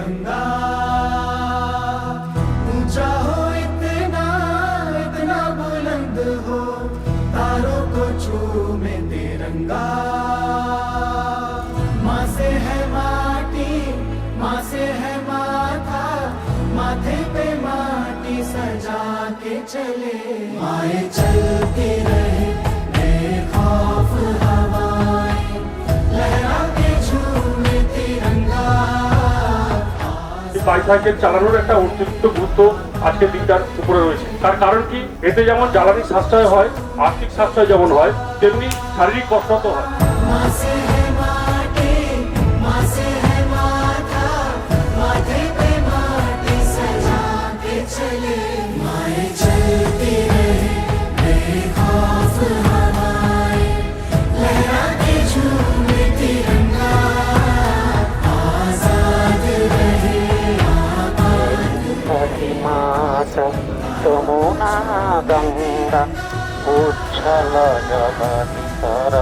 गंगा ऊंचा हो इतना इतना बुलंद हो तारों को चूमे तिरंगा माँ से है माटी माँ से है माथा माथे पे माटी सजा के चले माए चलती रहे बेखौफ हवाएं लहरा के झूमे तिरंगा। বাইসাইকেল চালানোর একটা অতিরিক্ত গুরুত্ব আজকের দিনটার উপরে রয়েছে। তার কারণ কি, এতে যেমন জ্বালানি সাশ্রয় হয়, আর্থিক সাশ্রয় যেমন হয়, তেমনি শারীরিক কসরত হয়। যমুনা গঙ্গা উচ্ছল জলধিতর